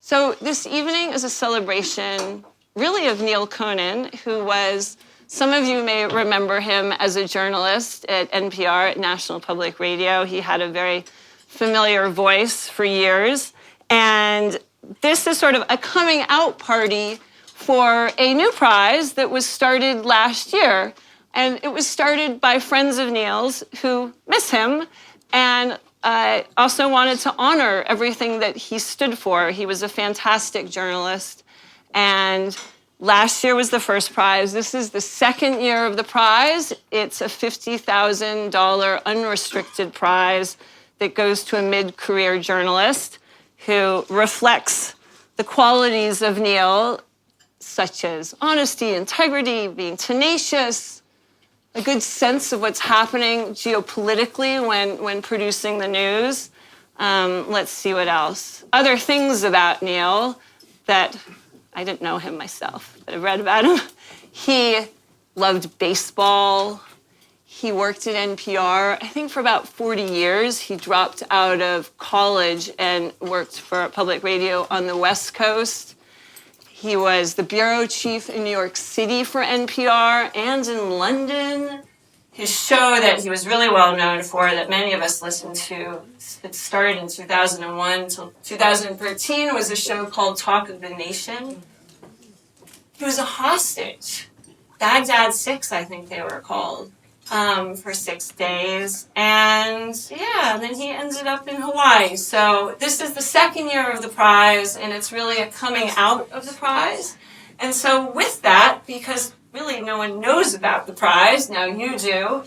So this evening is a celebration, really, of Neal Conan, who was, some of you may remember him as a journalist at NPR, at National Public Radio. He had a very familiar voice for years. And this is sort of a coming out party for a new prize that was started last year. And it was started by friends of Neal's who miss him and also wanted to honor everything that he stood for. He was a fantastic journalist. And last year was the first prize. This is the second year of the prize. It's a $50,000 unrestricted prize that goes to a mid-career journalist who reflects the qualities of Neal, such as honesty, integrity, being tenacious, a good sense of what's happening geopolitically when producing the news. Let's see what else. Other things about Neal that I didn't know him myself, but I've read about him. He loved baseball. He worked at NPR, I think, for about 40 years. He dropped out of college and worked for public radio on the West Coast. He was the bureau chief in New York City for NPR and in London. His show that he was really well known for, that many of us listened to, it started in 2001 until 2013, was a show called Talk of the Nation. He was a hostage. Baghdad 6, I think they were called, for 6 days. And then he ended up in Hawaii. So this is the second year of the prize, and it's really a coming out of the prize. And so with that, because really no one knows about the prize, now you do,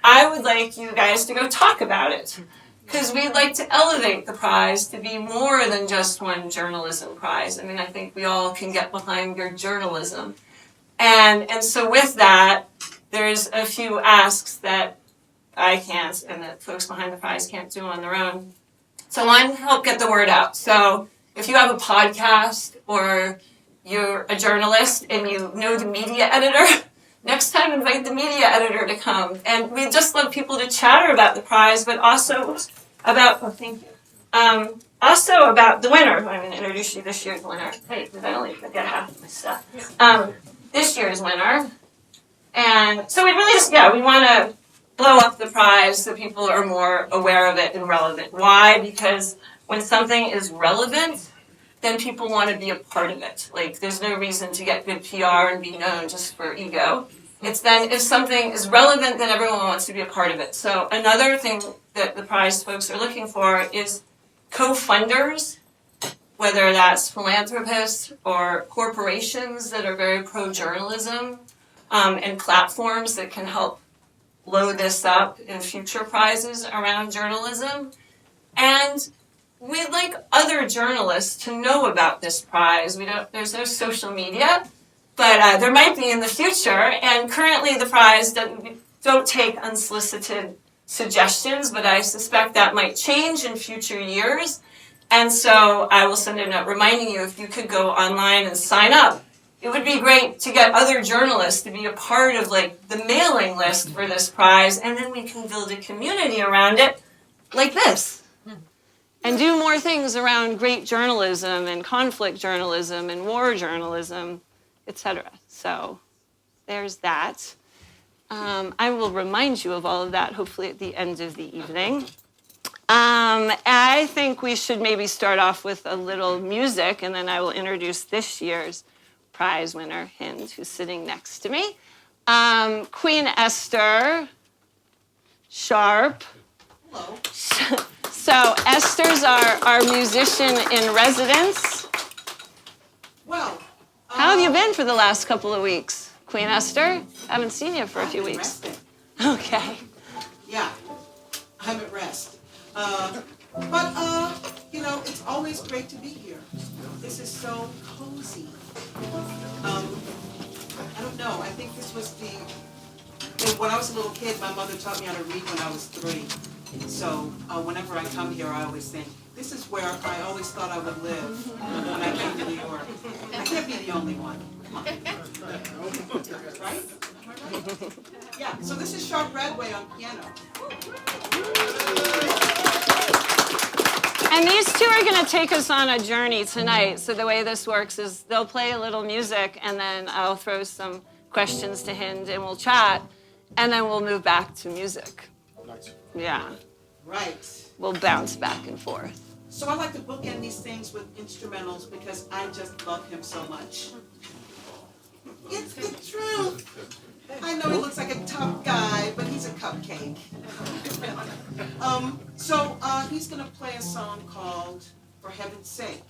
I would like you guys to go talk about it. Because we'd like to elevate the prize to be more than just one journalism prize. I mean, I think we all can get behind your journalism. And so with that, there's a few asks that I can't and that folks behind the prize can't do on their own. So one, help get the word out. So if you have a podcast or you're a journalist and you know the media editor, next time invite the media editor to come. And we just love people to chatter about the prize, but also about, also about the winner. I'm going to introduce you this year's winner. Wait, did I only forget half of my stuff? This year's winner. And so we really just, we want to blow up the prize so people are more aware of it and relevant. Why? Because when something is relevant, then people want to be a part of it. Like, there's no reason to get good PR and be known just for ego. It's then, if something is relevant, then everyone wants to be a part of it. So another thing that the prize folks are looking for is co-funders, whether that's philanthropists or corporations that are very pro-journalism, and platforms that can help blow this up in future prizes around journalism. And we'd like other journalists to know about this prize. There's no social media, but there might be in the future. And currently the prize don't take unsolicited suggestions, but I suspect that might change in future years. And so I will send a note reminding you if you could go online and sign up. It would be great to get other journalists to be a part of the mailing list for this prize, and then we can build a community around it like this. And do more things around great journalism and conflict journalism and war journalism, etc. So there's that. I will remind you of all of that, hopefully at the end of the evening. I think we should maybe start off with a little music, and then I will introduce this year's prize winner, Hind, who's sitting next to me. Queen Esther Sharp. Hello. So Esther's our musician in residence. Well, how have you been for the last couple of weeks, Queen Esther? I haven't seen you for a few weeks. Resting. Okay. Yeah, I'm at rest. It's always great to be here. This is so cozy. I don't know. I think this was when I was a little kid, my mother taught me how to read when I was 3. So whenever I come here, I always think, this is where I always thought I would live when I came to New York. I can't be the only one. Come on. Right? Am I right? Yeah, so this is Sharp Bradway on piano. And these two are going to take us on a journey tonight. So the way this works is they'll play a little music, and then I'll throw some questions to Hind, and we'll chat, and then we'll move back to music. Nice. Yeah. Right. We'll bounce back and forth. So I like to bookend these things with instrumentals because I just love him so much. It's the truth. I know he looks like a tough guy, but he's a cupcake. So he's gonna play a song called For Heaven's Sake.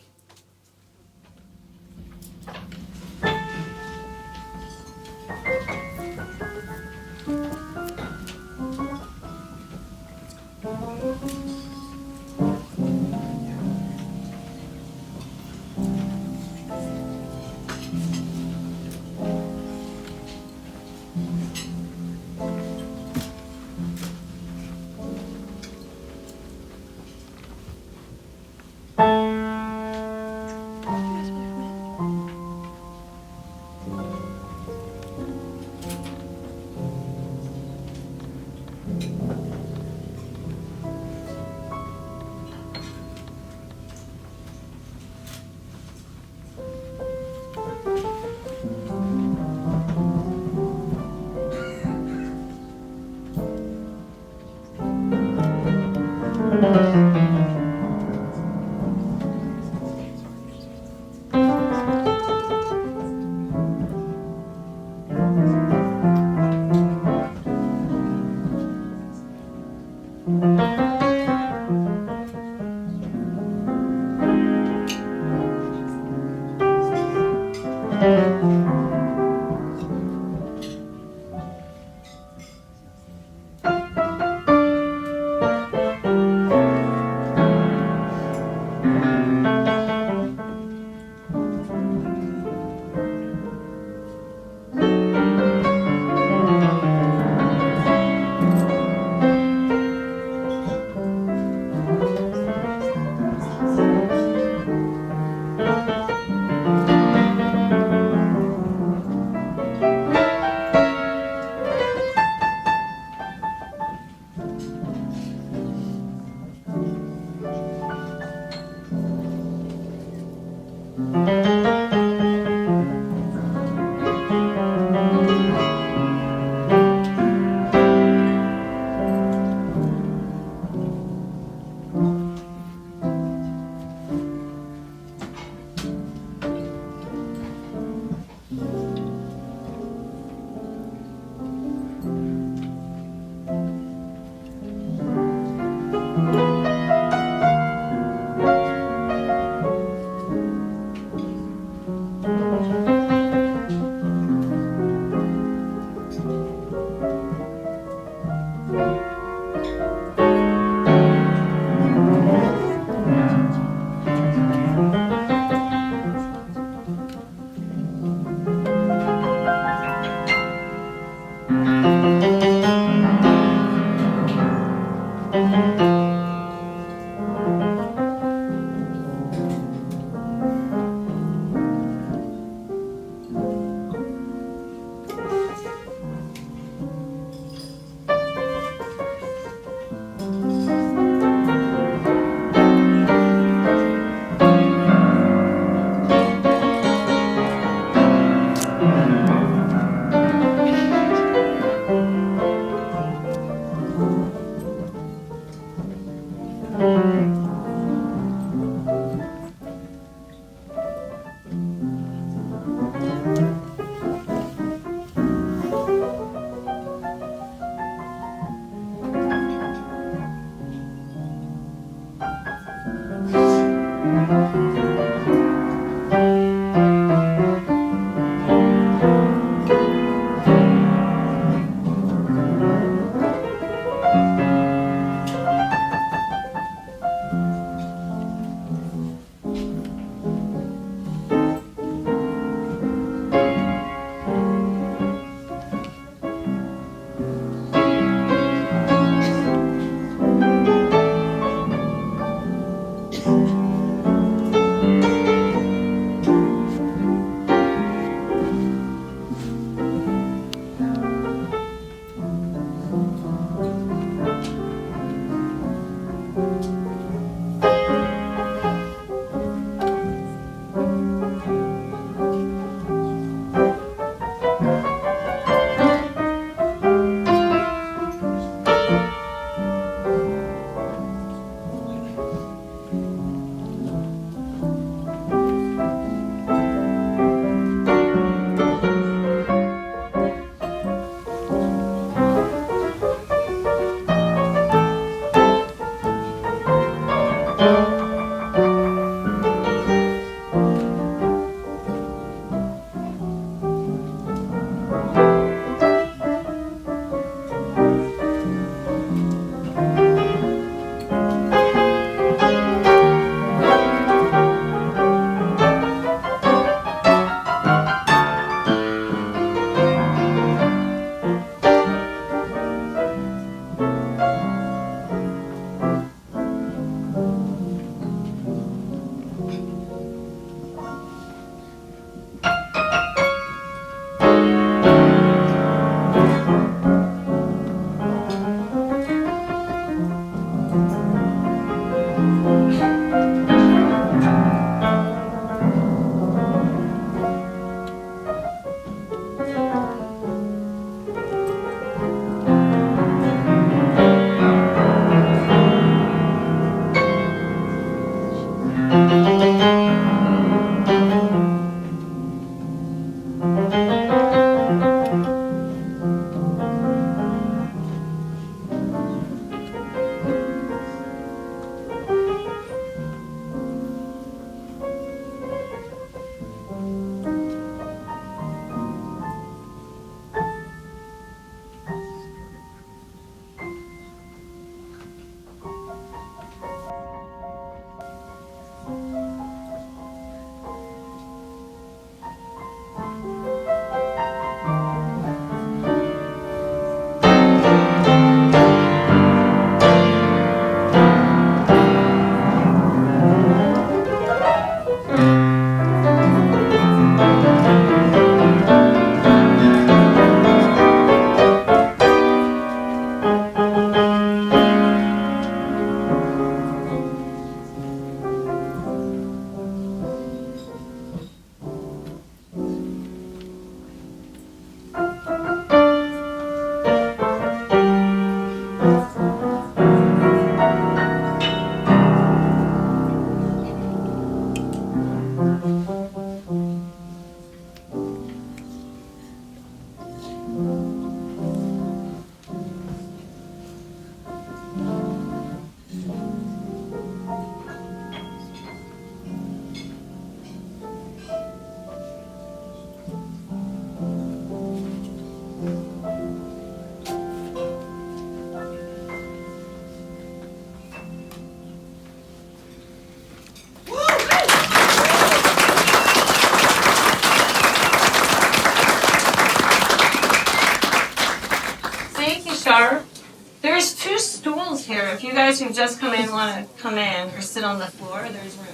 if you guys who've just come in want to come in or sit on the floor, there's room.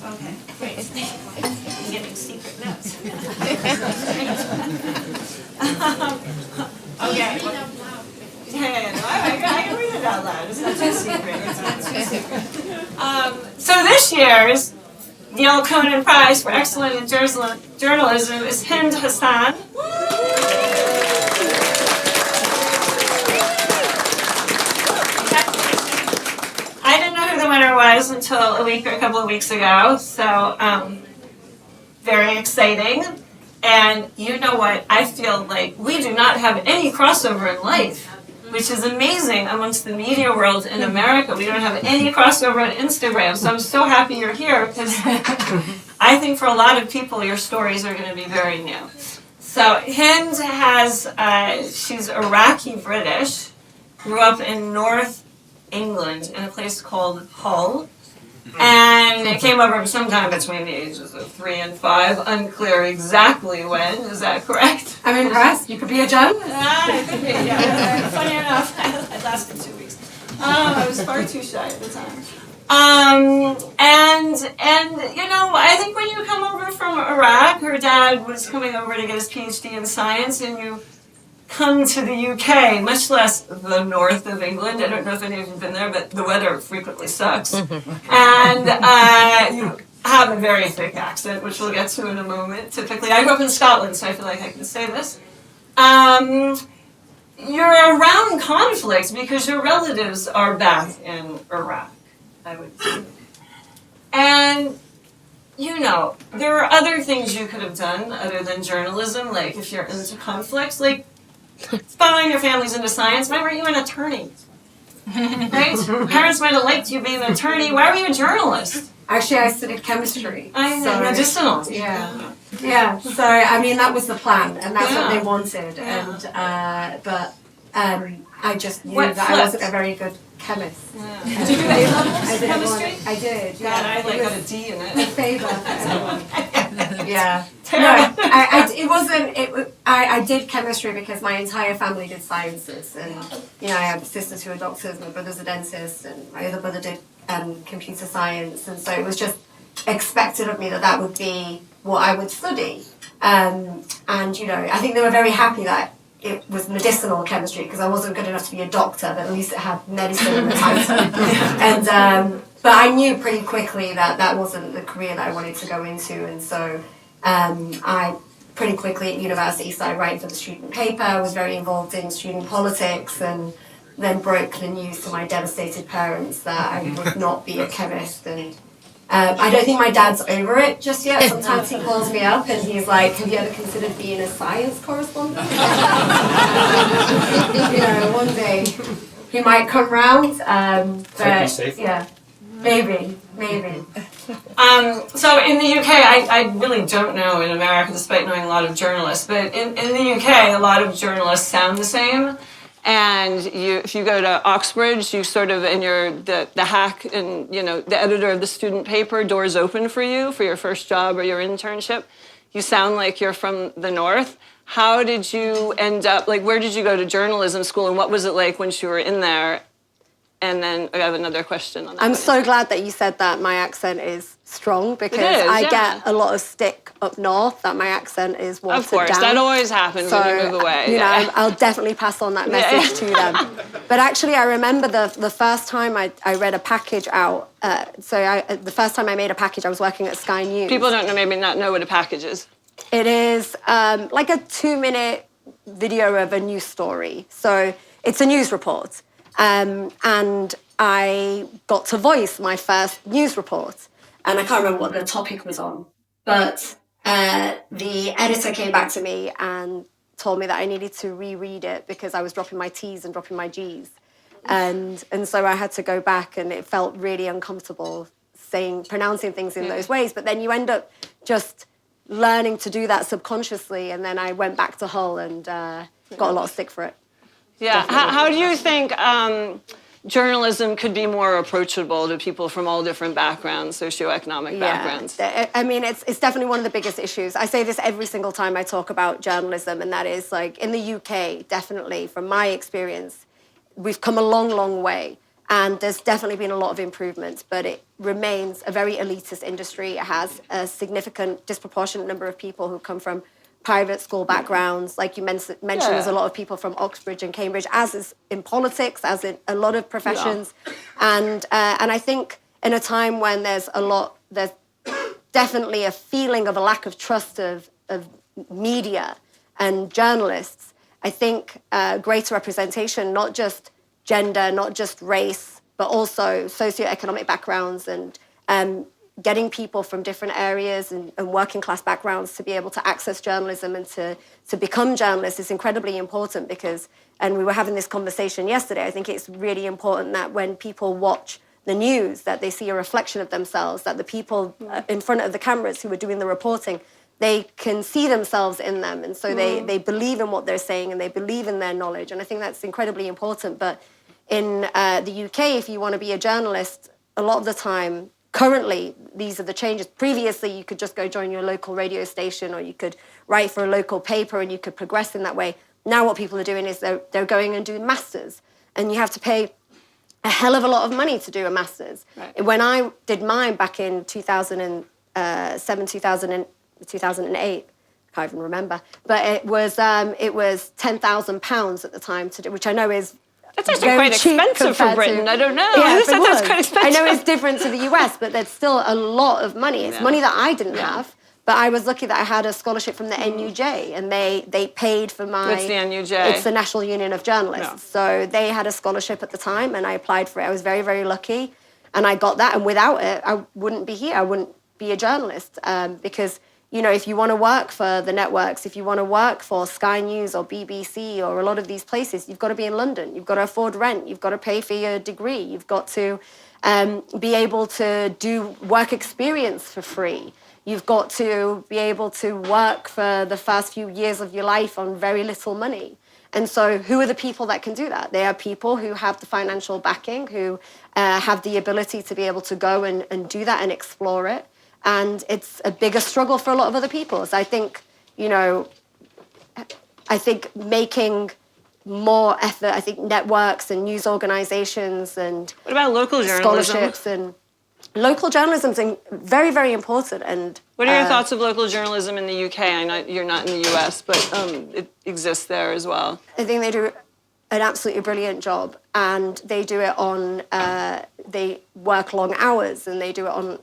Okay. Great. I'm getting secret notes. Okay. Yeah. No, I can read it out loud. It's not too secret. So this year's Neal Conan Prize for Excellence in Journalism is Hind Hassan. I didn't know who the winner was until a couple of weeks ago, so very exciting. And you know what? I feel like we do not have any crossover in life, which is amazing amongst the media world in America. We don't have any crossover on Instagram, so I'm so happy you're here because I think for a lot of people, your stories are going to be very new. So Hind she's Iraqi British, grew up in North England in a place called Hull, and it came over sometime between the ages of 3 and 5, unclear exactly when, is that correct? I'm impressed. You could be a journalist. It could be, yeah. Funny enough, I lasted 2 weeks. I was far too shy at the time. And you know, I think when you come over from Iraq, her dad was coming over to get his PhD in science, and you come to the UK, much less the north of England. I don't know if any of you have been there, but the weather frequently sucks. And you have a very thick accent, which we'll get to in a moment. Typically, I grew up in Scotland, so I feel like I can say this. You're around conflict because your relatives are back in Iraq, I would say. And you know, there are other things you could have done other than journalism, like if you're into conflicts, like following your family's into science. Why weren't you an attorney? Right? Parents might have liked you being an attorney. Why were you a journalist? Actually, I studied chemistry. I know, medicinal. Yeah. Yeah. So, I mean, that was the plan, and that's what they wanted. Yeah. And I just knew What that flipped? I wasn't a very good chemist. Yeah. Did you do A-levels in chemistry? I did. God, Yeah. I got a D in A it. favor for everyone. Yeah. Terrible. No, it wasn't. I did chemistry because my entire family did sciences, and you know, I have sisters who are doctors, my brother's a dentist, and my other brother did computer science, and so it was just expected of me that that would be what I would study. And you know, I think they were very happy that it was medicinal chemistry because I wasn't good enough to be a doctor, but at least it had medicine in the title. And but I knew pretty quickly that that wasn't the career that I wanted to go into, and so I pretty quickly at university started writing for the student paper, was very involved in student politics, and then broke the news to my devastated parents that I would not be a chemist. And I don't think my dad's over it just yet. Sometimes he calls me up and he's like, have you ever considered being a science correspondent? You know, one day he might come round. But yeah, maybe. So in the UK, I really don't know in America, despite knowing a lot of journalists, but in the UK, a lot of journalists sound the same. And if you go to Oxbridge, you sort of, and you're the hack and, you know, the editor of the student paper, doors open for you for your first job or your internship. You sound like you're from the North. How did you end up, like, where did you go to journalism school, and what was it like once you were in there? And then I have another question on that. I'm so glad that you said that my accent is strong, because I get a lot of stick up north that my accent is watered down. Of course, that always happens when you move away. You know, I'll definitely pass on that message to them. But actually, I remember the first time I read a package out. The first time I made a package, I was working at Sky News. People don't know, maybe not know what a package is. It is like a 2-minute video of a news story. So it's a news report. And I got to voice my first news report. And I can't remember what the topic was on. But the editor came back to me and told me that I needed to reread it because I was dropping my T's and dropping my G's. And so I had to go back, and it felt really uncomfortable pronouncing things in those ways. But then you end up just learning to do that subconsciously. And then I went back to Hull and got a lot of stick for it. Yeah. How do you think journalism could be more approachable to people from all different backgrounds, socioeconomic backgrounds? I mean, it's definitely one of the biggest issues. I say this every single time I talk about journalism, and that is, like, in the UK, definitely, from my experience, we've come a long, long way. And there's definitely been a lot of improvements, but it remains a very elitist industry. It has a significant, disproportionate number of people who come from private school backgrounds. Like you mentioned, there's a lot of people from Oxbridge and Cambridge, as is in politics, as in a lot of professions. Yeah. And I think in a time when there's definitely a feeling of a lack of trust of media and journalists, I think greater representation, not just gender, not just race, but also socioeconomic backgrounds and getting people from different areas and working class backgrounds to be able to access journalism and to become journalists is incredibly important because, and we were having this conversation yesterday, I think it's really important that when people watch the news, that they see a reflection of themselves, that the people in front of the cameras who are doing the reporting, they can see themselves in them. And so they believe in what they're saying and they believe in their knowledge. And I think that's incredibly important. But in the UK, if you want to be a journalist, a lot of the time, currently, these are the changes. Previously, you could just go join your local radio station or you could write for a local paper and you could progress in that way. Now what people are doing is they're going and doing masters. And you have to pay a hell of a lot of money to do a master's. Right. When I did mine back in 2007, 2008, I can't even remember, but it was £10,000 at the time to do, which I know is that's actually quite expensive for Britain. I don't know. Yeah, Who said that's quite expensive? I know it's different to the US, but there's still a lot of money. It's money that I didn't have, but I was lucky that I had a scholarship from the NUJ, and they paid for my... What's the NUJ? It's the National Union of Journalists. So they had a scholarship at the time, and I applied for it. I was very, very lucky, and I got that. And without it, I wouldn't be here. I wouldn't be a journalist because... You know, if you want to work for the networks, if you want to work for Sky News or BBC or a lot of these places, you've got to be in London. You've got to afford rent. You've got to pay for your degree. You've got to be able to do work experience for free. You've got to be able to work for the first few years of your life on very little money. And so who are the people that can do that? They are people who have the financial backing, who have the ability to be able to go and do that and explore it. And it's a bigger struggle for a lot of other people. So I think, making more effort, I think networks and news organizations and... What about local journalism? Scholarships and... Local journalism is very, very important. And what are your thoughts of local journalism in the UK? I know you're not in the US, but it exists there as well. I think they do an absolutely brilliant job, and they do it on... they work long hours, and they do it on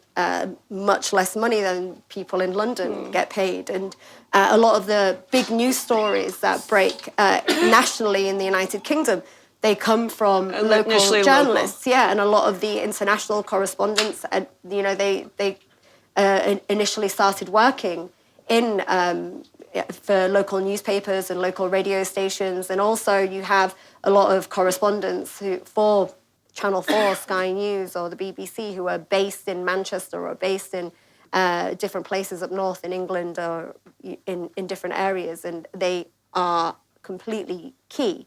much less money than people in London get paid. And a lot of the big news stories that break nationally in the United Kingdom, they come from local journalists. Local. Yeah, and a lot of the international correspondents, they initially started working in for local newspapers and local radio stations. And also you have a lot of correspondents for Channel 4, Sky News or the BBC who are based in Manchester or based in different places up north in England or in different areas. And they are completely key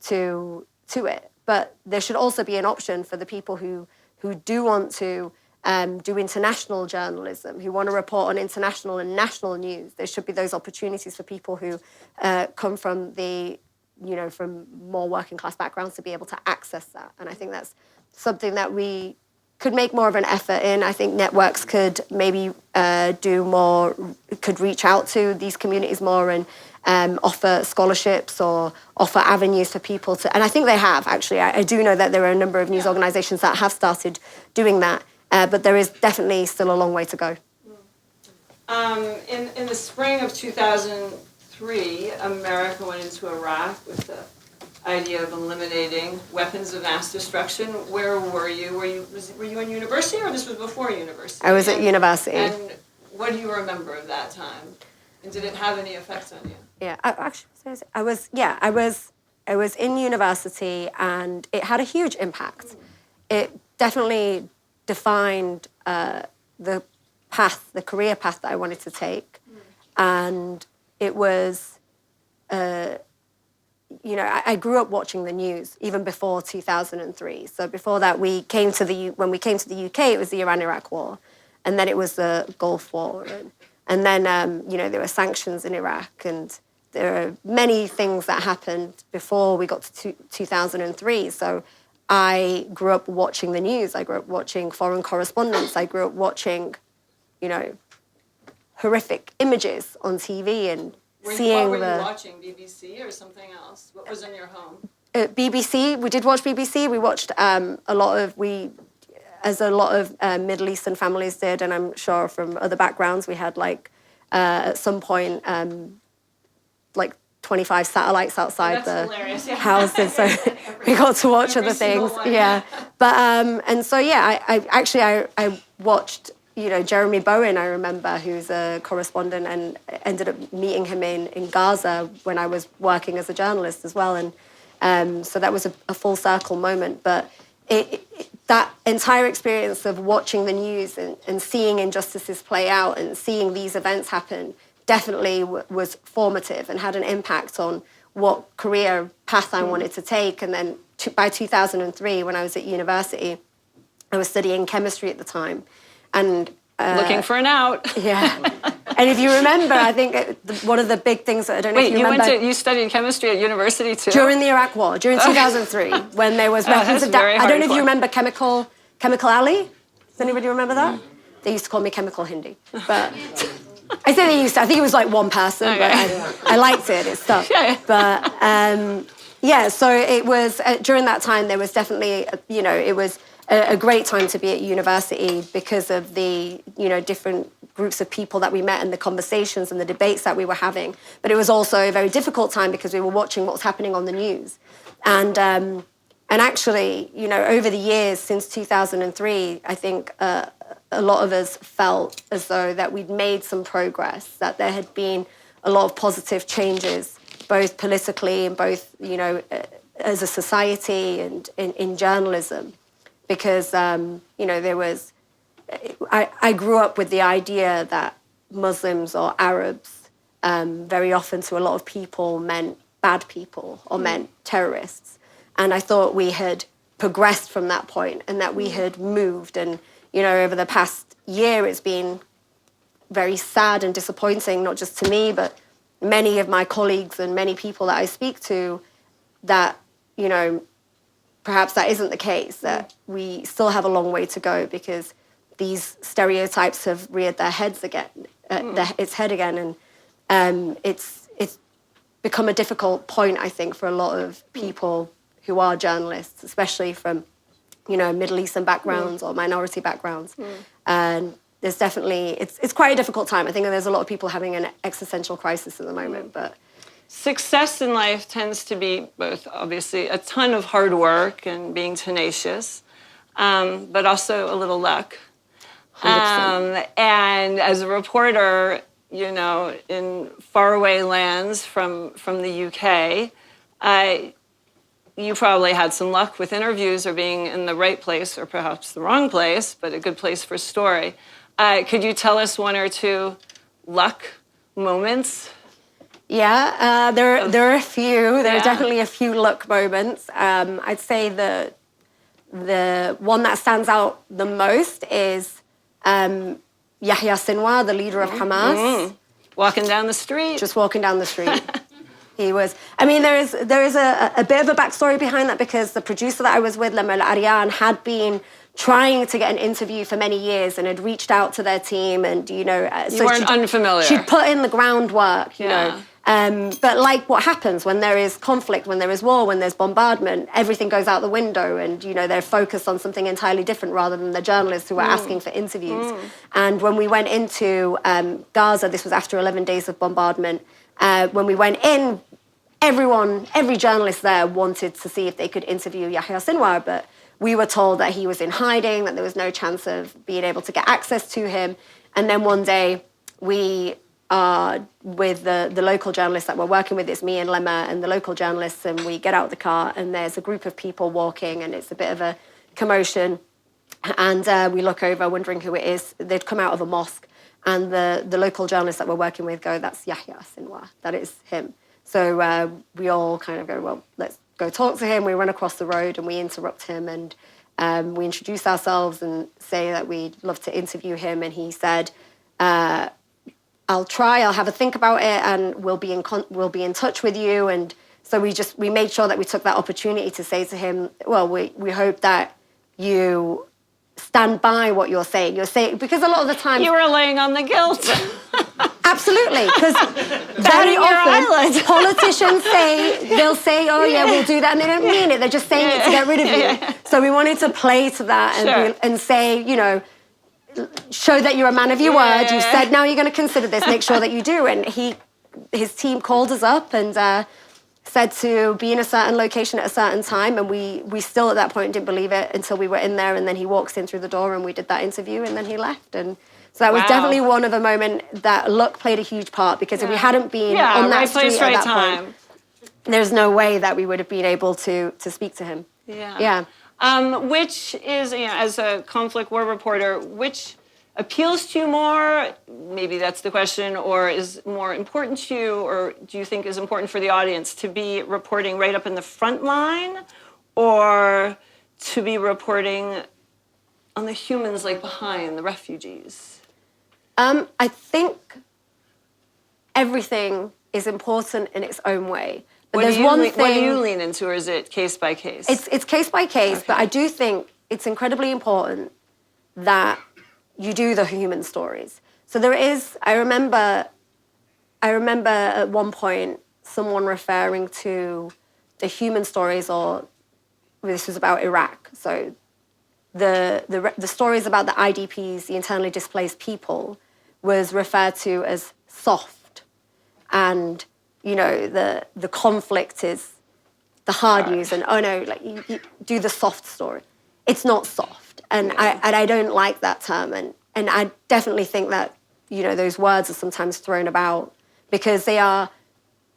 to it. But there should also be an option for the people who do want to do international journalism, who want to report on international and national news. There should be those opportunities for people who come from from more working class backgrounds to be able to access that. And I think that's something that we could make more of an effort in. I think networks could maybe do more, could reach out to these communities more and offer scholarships or offer avenues for people to, and I think they have actually. I do know that there are a number of news organisations that have started doing that, but there is definitely still a long way to go. In the spring of 2003, America went into Iraq with the idea of eliminating weapons of mass destruction. Where were you? Were you in university, or this was before university? I was at university. And what do you remember of that time? And did it have any effect on you? Yeah, I was in university, and it had a huge impact. It definitely defined the career path that I wanted to take, and it was, I grew up watching the news even before 2003. So before that, when we came to the UK, it was the Iran-Iraq war, and then it was the Gulf War, and then there were sanctions in Iraq, and there are many things that happened before we got to 2003. So I grew up watching the news. I grew up watching foreign correspondents. I grew up watching, you know, horrific images on TV and seeing What were you watching, BBC or something else? What was in your home? BBC. We did watch BBC. We watched as a lot of Middle Eastern families did, and I'm sure from other backgrounds, we had like at some point like 25 satellites outside the houses, so we got to watch other things. Yeah, but and so yeah, I watched, you know, Jeremy Bowen. I remember, who's a correspondent, and ended up meeting him in Gaza when I was working as a journalist as well, and so that was a full circle moment. But that entire experience of watching the news and seeing injustices play out and seeing these events happen definitely was formative and had an impact on what career path I wanted to take. And then by 2003, when I was at university, I was studying chemistry at the time. And looking for an out. Yeah. And if you remember, I think one of the big things that I don't know if you remember. Wait, you studied chemistry at university too? During the Iraq War, during 2003, when there was weapons of I don't know if you remember Chemical Alley. Does anybody remember that? They used to call me Chemical Hindi. But I say they used to. I think it was like one person, okay. But I liked it. It stuck. Yeah. But yeah, so it was during that time. There was definitely, you know, it was a great time to be at university because of the, you know, different groups of people that we met and the conversations and the debates that we were having. But it was also a very difficult time because we were watching what was happening on the news. And actually, you know, over the years since 2003, I think a lot of us felt as though that we'd made some progress, that there had been a lot of positive changes, both politically and both, you know, as a society and in journalism. Because, you know, there was... I grew up with the idea that Muslims or Arabs very often to a lot of people meant bad people or meant terrorists. And I thought we had progressed from that point and that we had moved. And, you know, over the past year, it's been very sad and disappointing, not just to me, but many of my colleagues and many people that I speak to, that, you know, perhaps that isn't the case, that we still have a long way to go because these stereotypes have reared their heads again, its head again, and it's become a difficult point, I think, for a lot of people who are journalists, especially from, you know, Middle Eastern backgrounds or minority backgrounds. And there's definitely, it's quite a difficult time. I think there's a lot of people having an existential crisis at the moment, but... Success in life tends to be both, obviously, a ton of hard work and being tenacious, but also a little luck. And as a reporter, you know, in faraway lands from the UK, you probably had some luck with interviews or being in the right place or perhaps the wrong place, but a good place for a story. Could you tell us one or two luck moments? Yeah, there are a few. There are definitely a few luck moments. I'd say the one that stands out the most is Yahya Sinwar, the leader of Hamas. Walking down the street. Just walking down the street. He was... I mean, there is a bit of a backstory behind that because the producer that I was with, Lama Al-Aryan, had been trying to get an interview for many years and had reached out to their team and, you know... You weren't unfamiliar. She'd put in the groundwork, you know. But like what happens when there is conflict, when there is war, when there's bombardment, everything goes out the window and, you know, they're focused on something entirely different rather than the journalists who are asking for interviews. And when we went into Gaza, this was after 11 days of bombardment, when we went in, every journalist there wanted to see if they could interview Yahya Sinwar, but we were told that he was in hiding, that there was no chance of being able to get access to him. And then one day we... with the local journalists that we're working with, it's me and Lema and the local journalists, and we get out of the car and there's a group of people walking and it's a bit of a commotion, and we look over wondering who it is. They'd come out of a mosque, and the local journalists that we're working with go, "That's Yahya Sinwar, that is him." So we all kind of go, "Well, let's go talk to him." We run across the road and we interrupt him and we introduce ourselves and say that we'd love to interview him, and he said, I'll try. I'll have a think about it, and we'll be in touch with you. And so we made sure that we took that opportunity to say to him, well, we hope that you stand by what you're saying. Because a lot of the time You were laying on the guilt. absolutely, because very often politicians they'll say, oh yeah, we'll do that, and they don't mean it. They're just saying it to get rid of you. So we wanted to play to that and say, show that you're a man of your word. You've said now you're going to consider this. Make sure that you do. And his team called us up and said to be in a certain location at a certain time, and we still at that point didn't believe it until we were in there, and then he walks in through the door and we did that interview, and then he left. And so that was definitely one of a moment that luck played a huge part, because if we hadn't been on that street at that point, there's no way that we would have been able to speak to him. Which is, as a conflict war reporter, which appeals to you more? Maybe that's the question, or is more important to you, or do you think is important for the audience to be reporting right up in the front line, or to be reporting on the humans like behind, the refugees? I think everything is important in its own way. But there's one thing. What do you lean into, or is it case by case? It's case by case, but I do think it's incredibly important that you do the human stories. So there is, I remember at one point someone referring to the human stories, or this was about Iraq. So the stories about the IDPs, the internally displaced people, was referred to as soft. And, the conflict is the hard news, and you do the soft story. It's not soft. And I don't like that term, and I definitely think that those words are sometimes thrown about because they are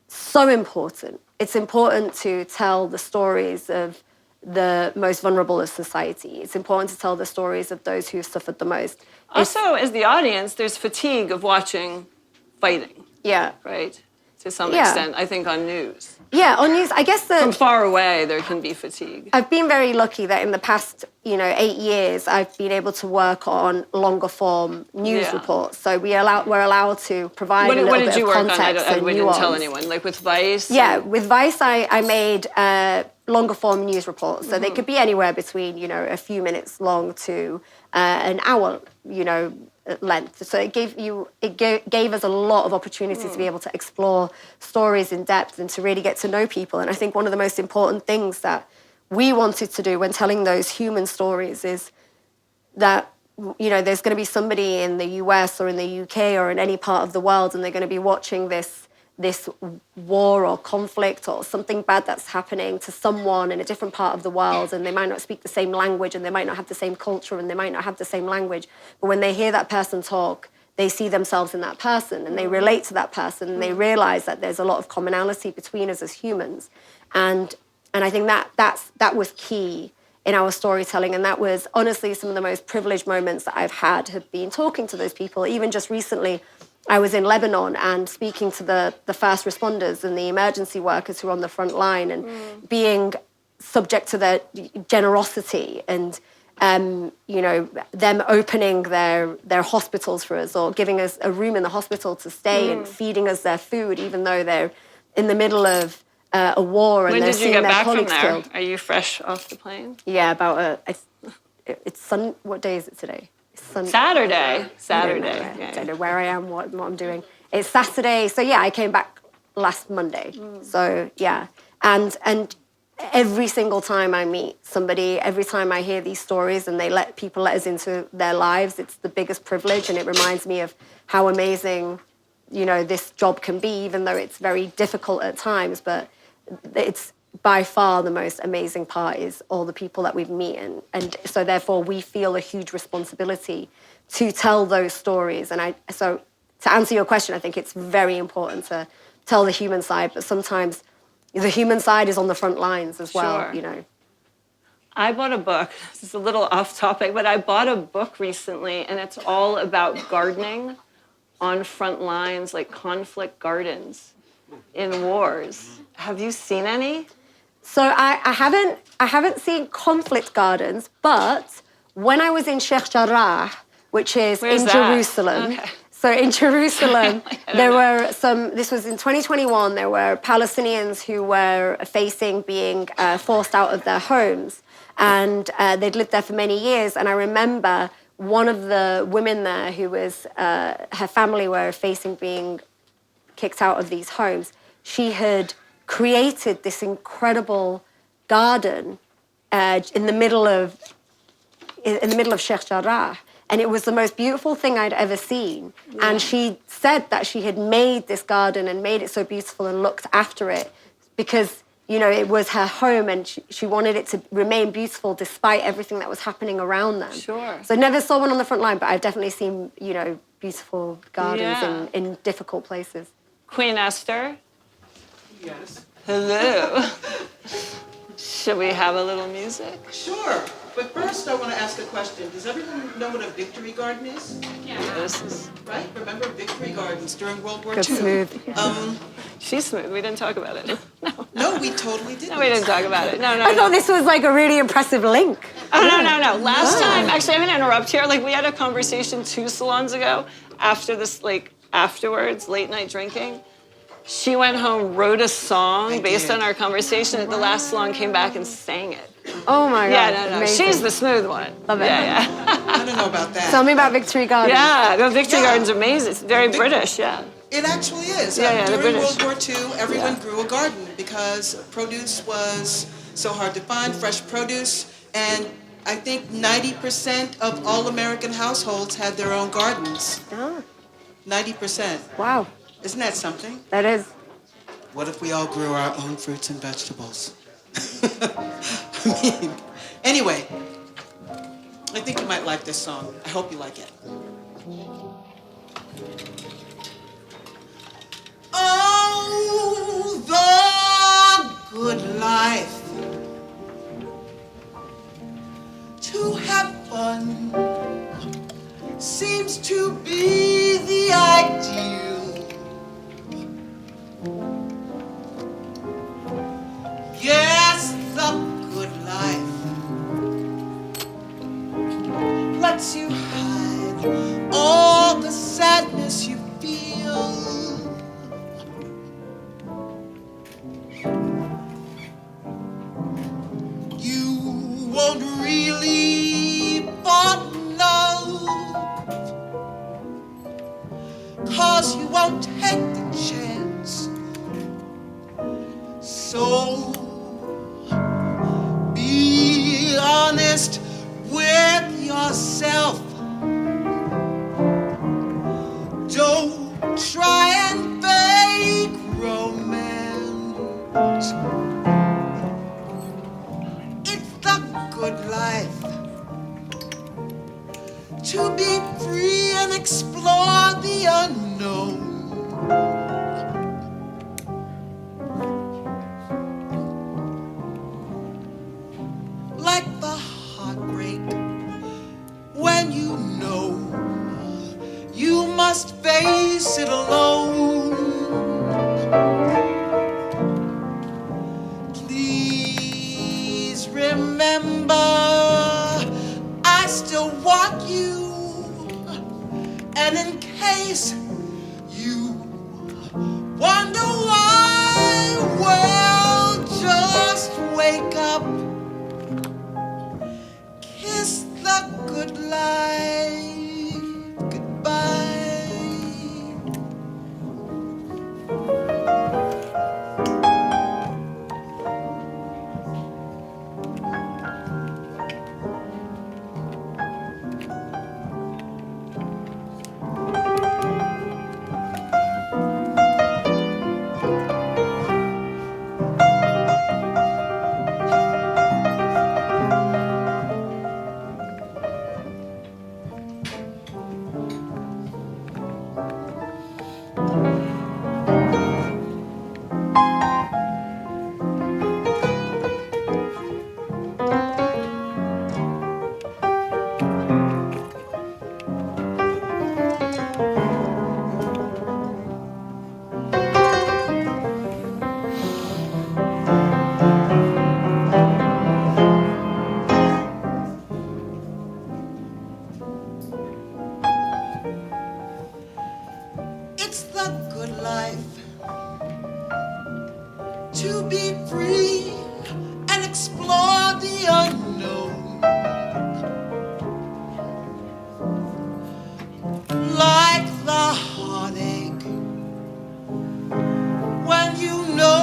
so important. It's important to tell the stories of the most vulnerable of society. It's important to tell the stories of those who've suffered the most. Also, as the audience, there's fatigue of watching fighting. Yeah. Right? To some extent, I think, on news. Yeah, on news, I guess that... From far away, there can be fatigue. I've been very lucky that in the past, 8 years, I've been able to work on longer form news reports. So we're allowed to provide a little bit of context and nuance. We didn't tell anyone. Like with Vice? Yeah, with Vice, I made longer form news reports. So they could be anywhere between, a few minutes long to an hour, length. So it gave us a lot of opportunity to be able to explore stories in depth and to really get to know people. And I think one of the most important things that we wanted to do when telling those human stories is that, there's going to be somebody in the US or in the UK or in any part of the world, and they're going to be watching this war or conflict or something bad that's happening to someone in a different part of the world, and they might not speak the same language, and they might not have the same culture, and they might not have the same language. But when they hear that person talk, they see themselves in that person, and they relate to that person, and they realize that there's a lot of commonality between us as humans. And I think that was key in our storytelling, and that was honestly some of the most privileged moments that I've had, have been talking to those people. Even just recently, I was in Lebanon and speaking to the first responders and the emergency workers who are on the front line, and being subject to their generosity and, them opening their hospitals for us, or giving us a room in the hospital to stay and feeding us their food, even though they're in the middle of a war and they're seeing their colleagues killed. Are you fresh off the plane? Yeah, what day is it today? Saturday. I don't know where I am, what I'm doing. It's Saturday, so yeah, I came back last Monday. So yeah, and every single time I meet somebody, every time I hear these stories and they let us into their lives, it's the biggest privilege, and it reminds me of how amazing, this job can be, even though it's very difficult at times. But it's by far the most amazing part is all the people that we've met, and so therefore we feel a huge responsibility to tell those stories. And so to answer your question, I think it's very important to tell the human side, but sometimes the human side is on the front lines as well. I bought a book. This is a little off topic, but I bought a book recently, and it's all about gardening on front lines, like conflict gardens in wars. Have you seen any? So I haven't seen conflict gardens, but when I was in Sheikh Jarrah, which is in Jerusalem, So in Jerusalem, there were this was in 2021, there were Palestinians who were facing being forced out of their homes. And they'd lived there for many years. And I remember one of the women there who was, her family were facing being kicked out of these homes. She had created this incredible garden in the middle of Sheikh Jarrah. And it was the most beautiful thing I'd ever seen. Yeah. And she said that she had made this garden and made it so beautiful and looked after it because, you know, it was her home and she wanted it to remain beautiful despite everything that was happening around them. Sure. So I never saw one on the front line, but I've definitely seen, you know, beautiful gardens in difficult places. Queen Esther. Yes. Hello. Should we have a little music? Sure. But first, I want to ask a question. Does everyone know what a victory garden is? Yeah. This is right. Remember victory gardens during World War II? Good smooth. She's smooth. We didn't talk about it. No, we totally didn't. No, we didn't talk about it. No. I thought this was like a really impressive link. Oh, no. Last time, actually, I'm going to interrupt here. Like, we had a conversation 2 salons ago after this, like, afterwards, late night drinking. She went home, wrote a song based on our conversation. At the last salon, came back and sang it. Oh my God. Yeah, no. Amazing. She's the smooth one. Love it. Yeah. I don't know about that. Tell me about Victory Garden. Yeah, the Victory Garden's amazing. It's very British, yeah. It actually is. Yeah, the During British. World War II, everyone grew a garden because produce was so hard to find, fresh produce, and I think 90% of all American households had their own gardens. Oh. 90%. Wow. Isn't that something? That is. What if we all grew our own fruits and vegetables? I mean, anyway, I think you might like this song. I hope you like it. Oh, the good life. To have fun seems to be the ideal. Yes, the good life lets you hide all the sadness you feel. You won't really fall in love, 'cause you won't take the chance. So be honest with yourself. Don't try and fake romance. It's the good life to be free and explore the unknown. Like the heartbreak when you know you must face it alone. Please remember, I still want you, and in case you wonder why, well, just wake up. Kiss the good life goodbye. to be free and explore the unknown. Like the heartache when you know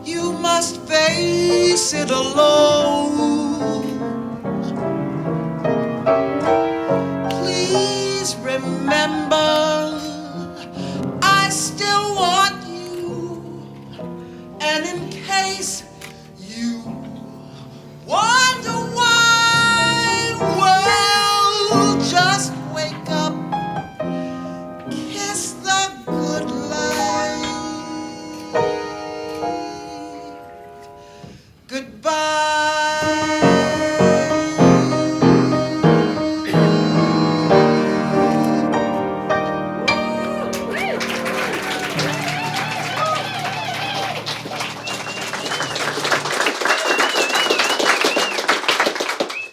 you must face it alone. Please remember, I still want you, and in case you wonder why, well, just wake up, kiss the good life goodbye.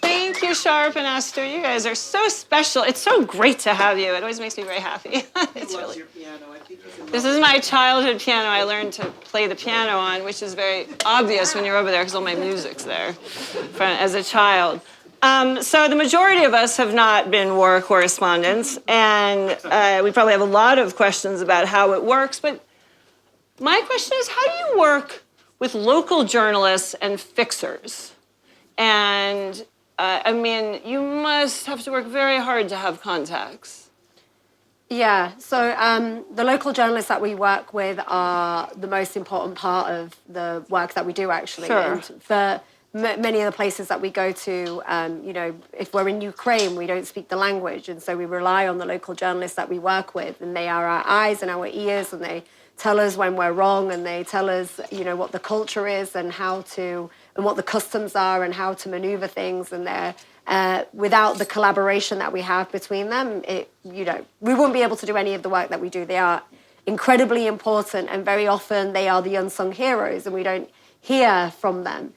Thank you, Sharp and Esther. You guys are so special. It's so great to have you. It always makes me very happy. It's He loves really. your piano. I think he's in This love. is my childhood piano. I learned to play the piano on, which is very obvious when you're over there because all my music's there as a child. So the majority of us have not been war correspondents, and we probably have a lot of questions about how it works. But my question is, how do you work with local journalists and fixers? And I mean, you must have to work very hard to have contacts. Yeah, so the local journalists that we work with are the most important part of the work that we do, actually. Sure. And for many of the places that we go to, you know, if we're in Ukraine, we don't speak the language, and so we rely on the local journalists that we work with, and they are our eyes and our ears, and they tell us when we're wrong, and they tell us, you know, what the culture is and how to, and what the customs are and how to maneuver things, and they're without the collaboration that we have between them, you know, we wouldn't be able to do any of the work that we do. They are incredibly important, and very often they are the unsung heroes, and we don't hear from them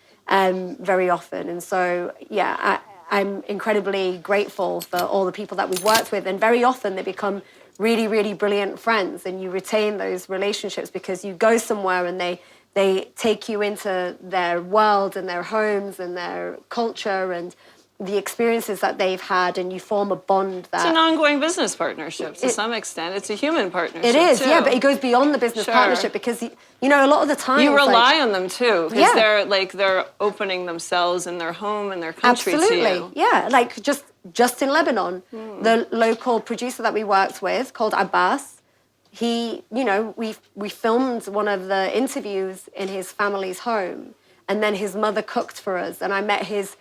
very often. And so, yeah, I'm incredibly grateful for all the people that we've worked with, and very often they become really, really brilliant friends, and you retain those relationships because you go somewhere and they take you into their world and their homes and their culture and the experiences that they've had, and you form a bond that... It's an ongoing business partnership to some extent. It's a human partnership, It is, too. yeah, but it goes beyond the business Sure. partnership because, you know, a lot of the time... You rely on them, too, because Yeah. they're opening themselves in their home and their country Absolutely, to you. yeah. Like just in Lebanon, the local producer that we worked with, called Abbas, he, you know, we filmed one of the interviews in his family's home, and then his mother cooked for us, and I met his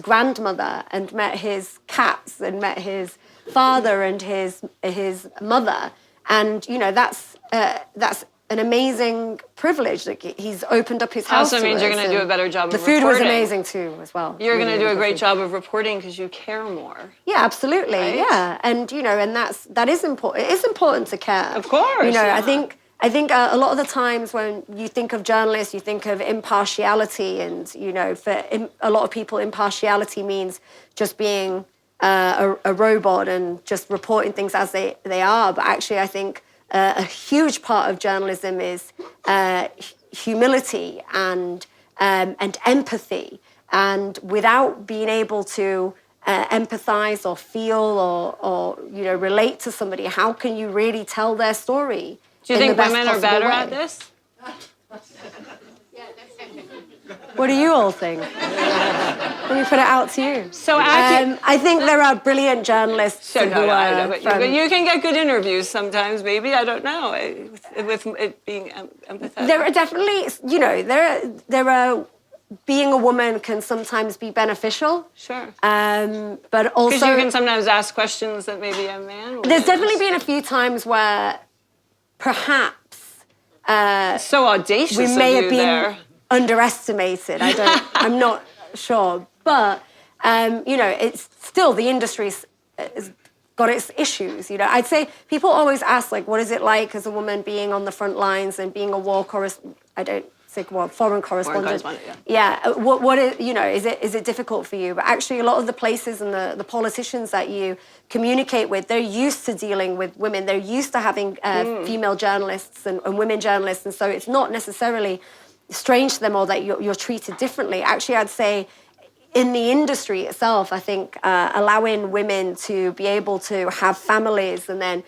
grandmother and met his cats and met his father and his mother, and you know that's an amazing privilege. Like, he's opened up his house. Also means to you're us, going to do a and better job of the reporting. food was amazing too, as well. You're going to do a great food. job of reporting because you care more. Yeah, absolutely. Right? Yeah, and you know, and that is important. It is important to care. Of course, You know, yeah. I think a lot of the times when you think of journalists, you think of impartiality, and you know, for a lot of people, impartiality means just being a robot and just reporting things as they are. But actually, I think a huge part of journalism is humility and empathy. And without being able to empathize or feel or you know, relate to somebody, how can you really tell their story? Do you in think the best women are possible better way? at this? What do you all think? Let me put it out to you. So I think there are brilliant journalists Sure, who no, I know, are but from... you can get good interviews sometimes, maybe. I don't know, with it being empathetic. There are definitely, you know, there are being a woman can sometimes be beneficial. Sure. But also... Because you can sometimes ask questions that maybe a man would. There's definitely been a few times where perhaps So audacious we of may you have been there. underestimated. I'm not sure. But, you know, it's still, the industry's got its issues, you know. I'd say people always ask, like, what is it like as a woman being on the front lines and being a war correspondent? I don't foreign correspondent. What is, is it difficult for you? But actually, a lot of the places and the politicians that you communicate with, they're used to dealing with women. They're used to having female journalists and women journalists, and so it's not necessarily strange to them or that you're treated differently. Actually, I'd say in the industry itself, I think allowing women to be able to have families and then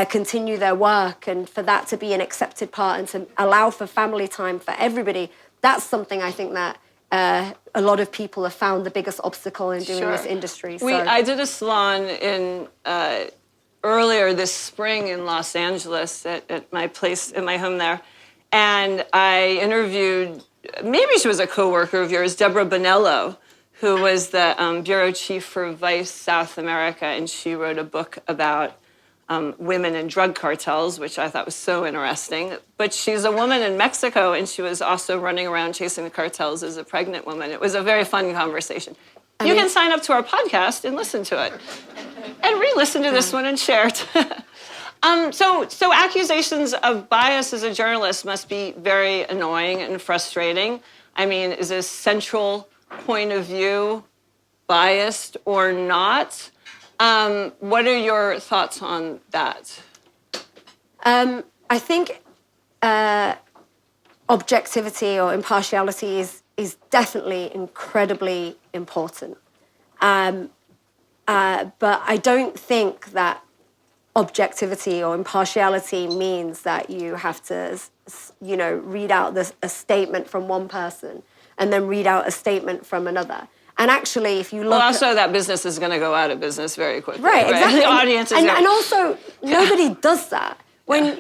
continue their work, and for that to be an accepted part and to allow for family time for everybody, that's something I think that a lot of people have found the biggest obstacle in doing this industry. I did a salon earlier this spring in Los Angeles at my place, in my home there, and I interviewed, maybe she was a coworker of yours, Deborah Bonello, who was the bureau chief for Vice South America, and she wrote a book about women and drug cartels, which I thought was so interesting. But she's a woman in Mexico, and she was also running around chasing the cartels as a pregnant woman. It was a very fun conversation. You can sign up to our podcast and listen to it, and re-listen to this one and share it. So accusations of bias as a journalist must be very annoying and frustrating. I mean, is a central point of view biased or not? What are your thoughts on that? I think objectivity or impartiality is definitely incredibly important. But I don't think that objectivity or impartiality means that you have to, read out a statement from one person and then read out a statement from another. And actually, if you look... Well, also that business is going to go out of business very quickly. Right, exactly. The audience is... And also, nobody does that. When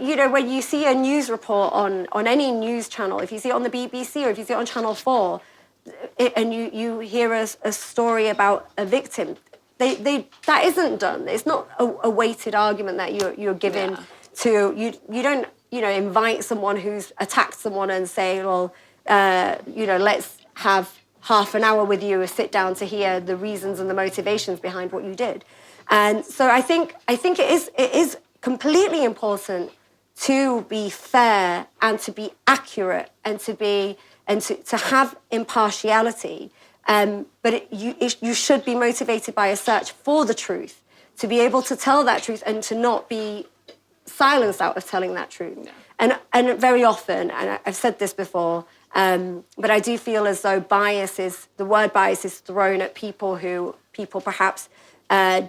you see a news report on any news channel, if you see it on the BBC or if you see it on Channel 4, and you hear a story about a victim, that isn't done. It's not a weighted argument that you're given to... You don't, invite someone who's attacked someone and say, well... let's have half an hour with you, sit down to hear the reasons and the motivations behind what you did. And so I think it is completely important to be fair and to be accurate and to have impartiality. But you should be motivated by a search for the truth, to be able to tell that truth and to not be silenced out of telling that truth. Yeah. And very often, and I've said this before, but I do feel as though the word bias is thrown at people perhaps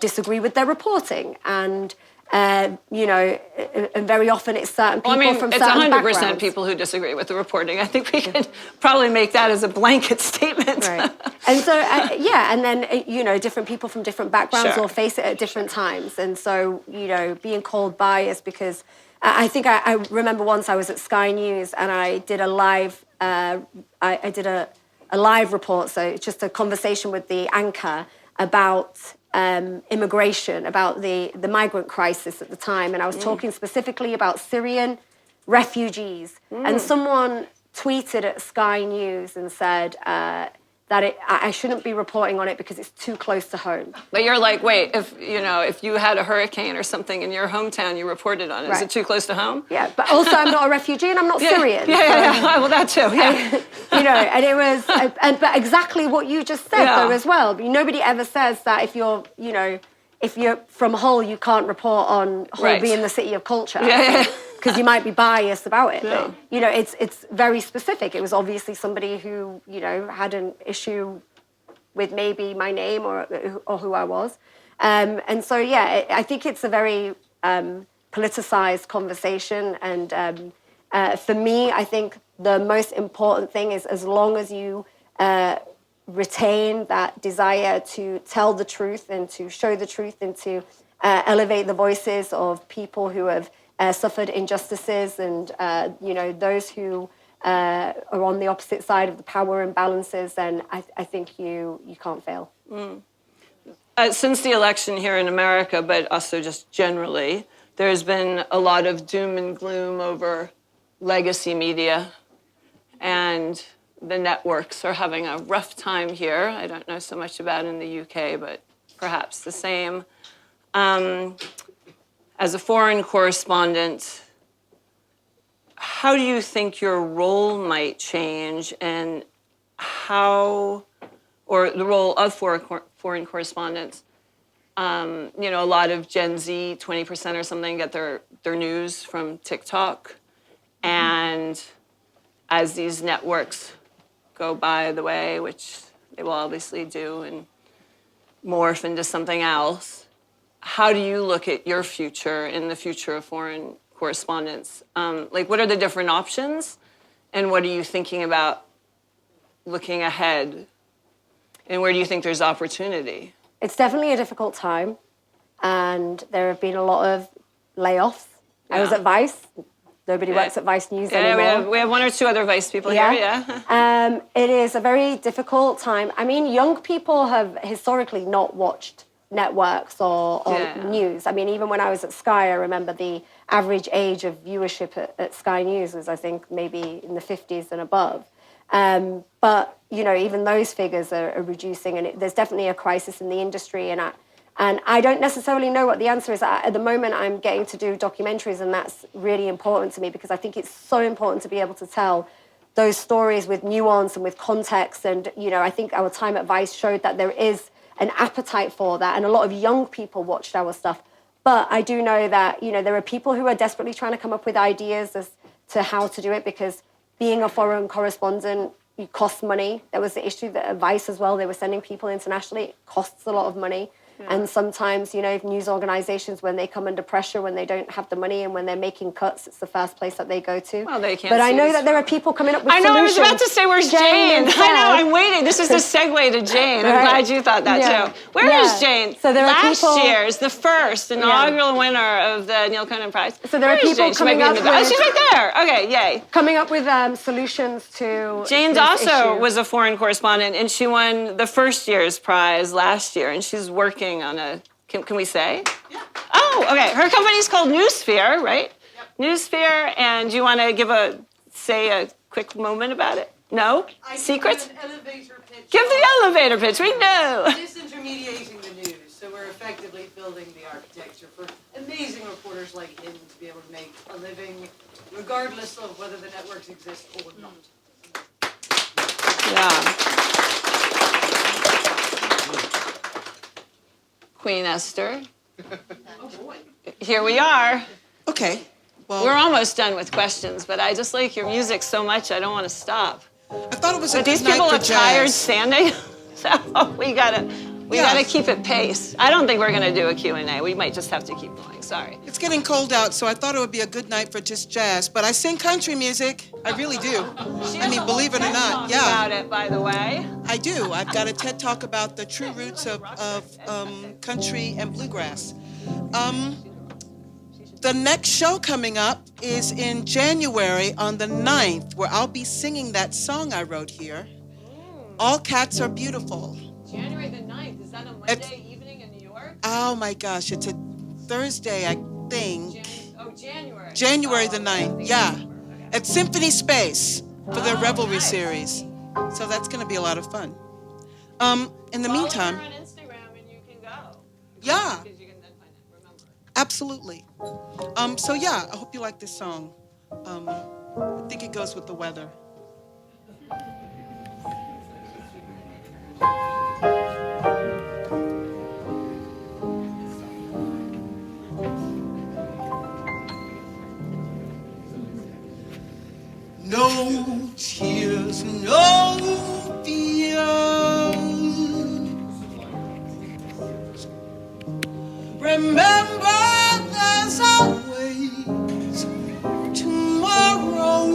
disagree with their reporting. And, and very often it's certain people from certain backgrounds. It's 100% people who disagree with the reporting. I think we can probably make that as a blanket statement. Right. And so, and then, different people from different backgrounds will face it at different times. And so, being called biased because I think I remember once I was at Sky News and I did a live... I did a live report, so it's just a conversation with the anchor about immigration, about the migrant crisis at the time, and I was talking specifically about Syrian refugees. And someone tweeted at Sky News and said that I shouldn't be reporting on it because it's too close to home. But you're like, wait, if you had a hurricane or something in your hometown, you reported on it. Right. Is it too close to home? Yeah, but also I'm not a refugee and I'm not Syrian. Yeah. Well, that too. Yeah. And it was, but exactly what you just said though as well. Nobody ever says that if you're from Hull, you can't report on Hull being the city of culture. Yeah. Because you might be biased about it. Yeah. But, it's very specific. It was obviously somebody who, had an issue with maybe my name or who I was. And so, I think it's a very politicized conversation. And for me, I think the most important thing is as long as you retain that desire to tell the truth and to show the truth and to elevate the voices of people who have suffered injustices and, those who are on the opposite side of the power imbalances, then I think you can't fail. Since the election here in America, but also just generally, there's been a lot of doom and gloom over legacy media, and the networks are having a rough time here. I don't know so much about in the UK, but perhaps the same. As a foreign correspondent, how do you think your role might change, and how, or the role of foreign correspondents? You know, a lot of Gen Z, 20% or something, get their news from TikTok. And as these networks go by the way, which they will obviously do, and morph into something else, how do you look at your future and the future of foreign correspondence? Like, what are the different options, and what are you thinking about looking ahead, and where do you think there's opportunity? It's definitely a difficult time, and there have been a lot of layoffs. Yeah. I was at Vice. Nobody works at Vice News anymore. We have one or two other Vice people here, It is a very difficult time. I mean, young people have historically not watched networks or news. I mean, even when I was at Sky, I remember the average age of viewership at Sky News was, I think, maybe in the 50s and above. But, you know, even those figures are reducing, and there's definitely a crisis in the industry. And I don't necessarily know what the answer is. At the moment, I'm getting to do documentaries, and that's really important to me because I think it's so important to be able to tell those stories with nuance and with context. And, you know, I think our time at Vice showed that there is an appetite for that, and a lot of young people watched our stuff. But I do know that, you know, there are people who are desperately trying to come up with ideas as to how to do it, because being a foreign correspondent, it costs money. There was the issue that at Vice as well, they were sending people internationally. It costs a lot of money. And sometimes, you know, news organizations, when they come under pressure, when they don't have the money and when they're making cuts, it's the first place that they go to. Well, they can't. But I know that there are people coming up with solutions. I was about to say, where's Jane? I know, I'm waiting. This is the segue to Jane. I'm glad you thought that too. Where is Jane? So there are people, last year's, the first inaugural winner of the Neal Conan Prize. So there are people coming up with... Oh, she's right there. Okay, yay. Coming up with solutions to Jane's also was a foreign correspondent, and she won the first year's prize last year, and she's working on a... Can we say? Yeah. Oh, okay. Her company's called Newsphere, right? Yep. Newsphere, and you want to say a quick moment about it? No? Secrets? Give an elevator pitch. Give the elevator pitch. We know. Disintermediating the news. So we're effectively building the architecture for amazing reporters like him to be able to make a living, regardless of whether the networks exist or not. Yeah. Queen Esther. Oh boy. Here we are. Okay. Well, we're almost done with questions, but I just like your music so much I don't want to stop. I thought it was but a good these people night are for tired jazz. standing, so we gotta keep it paced. I don't think we're gonna do a Q&A. We might just have to keep going. Sorry. It's getting cold out, so I thought it would be a good night for just jazz. But I sing country music. I really do. I mean, believe it or not, about it, by the way. I do. I've got a TED Talk about the true roots of country and bluegrass. The next show coming up is in January on the 9th, where I'll be singing that song I wrote here. All Cats Are Beautiful. January the 9th. Is that a Monday evening in New York? Oh my gosh, it's a Thursday, I think. January. January the 9th, yeah. Okay. At Symphony Space for their Revelry series. So that's going to be a lot of fun. In the meantime... Follow her on Instagram and you can go. Yeah. Because you can then find it, remember. Absolutely. So yeah, I hope you like this song. I think it goes with the weather. No tears, no fears. Remember, there's always tomorrow.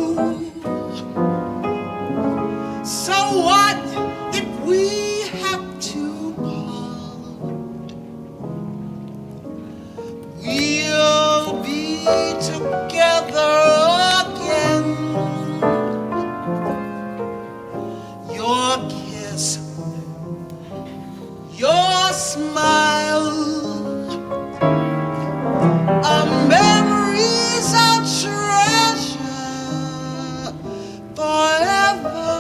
So what if we have to part? We'll be together again. Your kiss, your smile, our memories I'll treasure forever.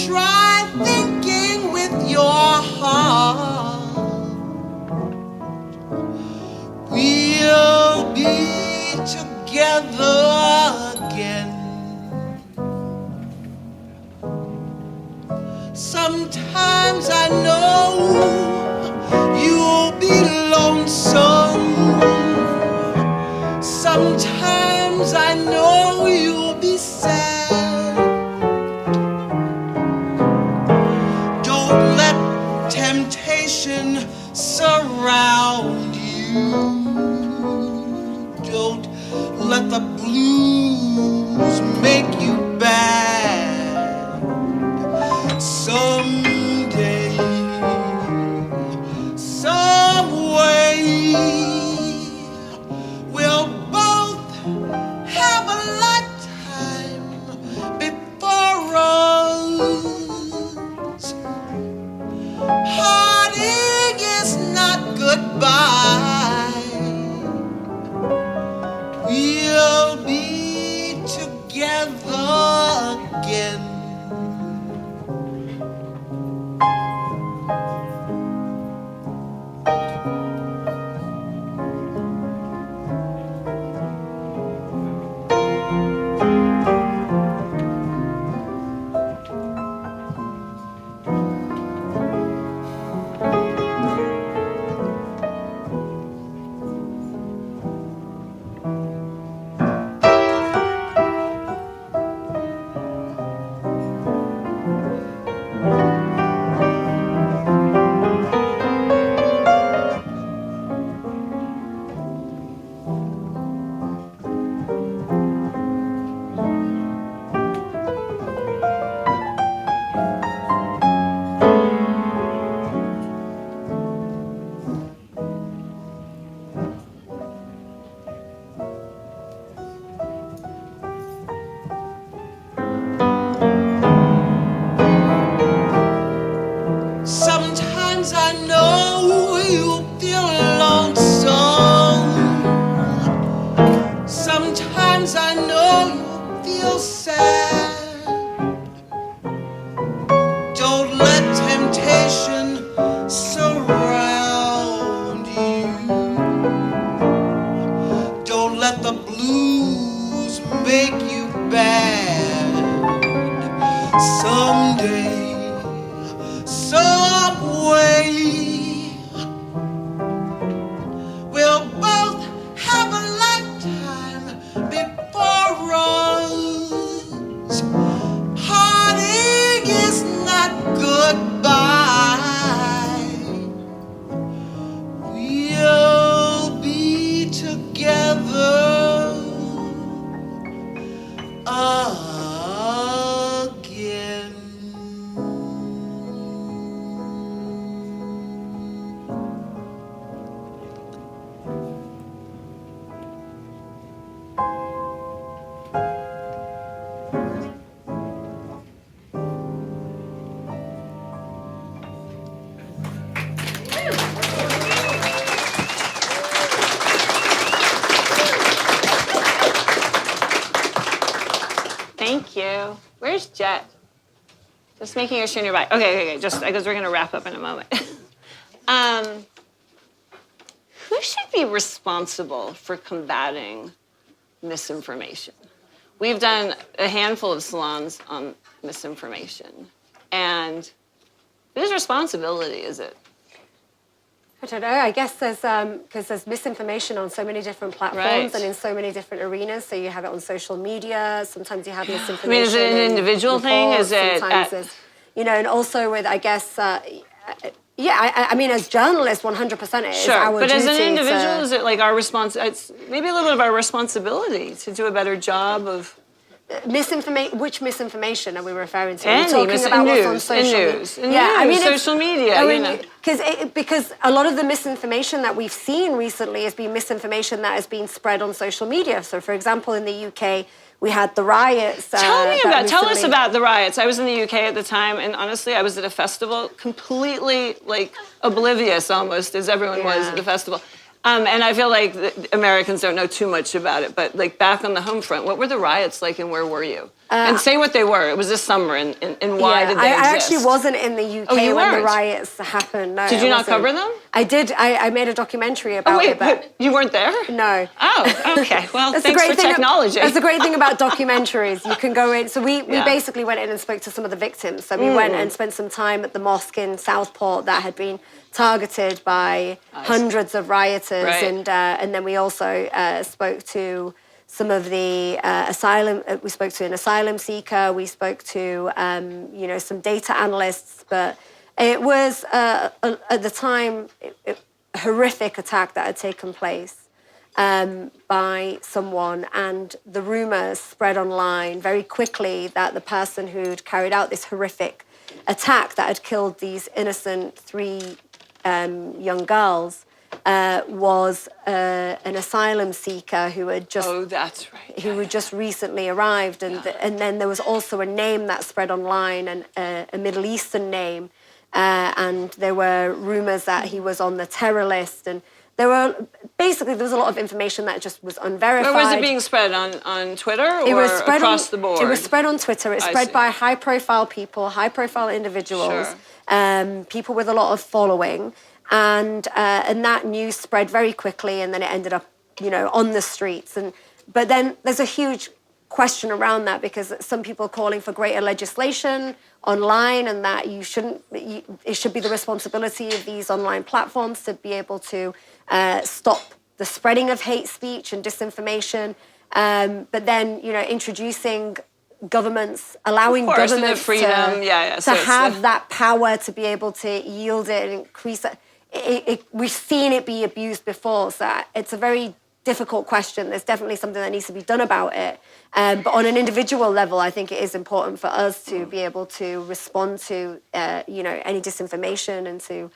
Try thinking with your heart. We'll be together. together again. Sometimes I know you'll be lonesome. Sometimes I know you'll be sad. Don't let temptation surround you. Don't let the blues make you bad. Someday, some way, we'll both have a lifetime before us. Heartache is not goodbye. We'll be together again. Sometimes I know you feel lonesome. Sometimes I know you feel sad. Don't let temptation surround you. Don't let the blues make you bad. Someday, some way, we'll both have a lifetime before us. Heartache is not goodbye. We'll be together again. Thank you. Where's Jet? Just making sure you're right. Okay. Just because we're going to wrap up in a moment. Who should be responsible for combating misinformation? We've done a handful of salons on misinformation. And whose responsibility is it? I don't know. I guess there's because there's misinformation on so many different platforms Right. and in so many different arenas. So you have it on social media. Sometimes you have misinformation. I mean, is it an in individual thing? reports, Is it sometimes there's, and also with I guess. I mean, as journalists, 100% it is Sure, our but as an duty individual, to- is it like our it's maybe a little bit of our responsibility to do a better job of misinformation. Which misinformation are we referring to? Any We're talking mis- about in what's on news, social in media. news, in news, social media, Because a lot of the misinformation that we've seen recently has been misinformation that has been spread on social media. So, for example, in the UK, we had the riots. Tell us recently- about the riots. I was in the UK at the time, and honestly, I was at a festival, completely oblivious almost, as everyone was at the festival. And I feel like the Americans don't know too much about it, but back on the home front, what were the riots like, and where were you? And say what they were. It was this summer, and why did they I exist? actually wasn't in the UK you when the weren't? riots happened. No, Did you I not wasn't. cover them? I did. I made a documentary about it, but you weren't there? no. Oh, okay. Well, That's thanks the for great thing. technology. That's the great thing about documentaries. You can go in. So we basically went in and spoke to some of the victims. So we went and spent some time at the mosque in Southport that had been targeted by hundreds of rioters, Right. and then we also spoke to some of the asylum. We spoke to an asylum seeker. We spoke to some data analysts. But it was at the time a horrific attack that had taken place by someone, and the rumors spread online very quickly that the person who'd carried out this horrific attack that had killed these innocent 3 young girls was an asylum seeker who had just that's right. who had just recently arrived, and then there was also a name that spread online, and a Middle Eastern name, and there were rumors that he was on the terror list, and there was a lot of information that just was unverified. Where was it being spread on Twitter or It was spread across the board? It was spread on Twitter. It's spread by high-profile people, high-profile individuals, people with a lot of following, and that news spread very quickly, and then it ended up, on the streets. But then there's a huge question around that, because some people are calling for greater legislation online, and that it should be the responsibility of these online platforms to be able to stop the spreading of hate speech and disinformation. But then, introducing governments, allowing governments the freedom, to have that power to be able to yield it and increase it. We've seen it be abused before, so it's a very difficult question. There's definitely something that needs to be done about it. But on an individual level, I think it is important for us to be able to respond to, any disinformation, and to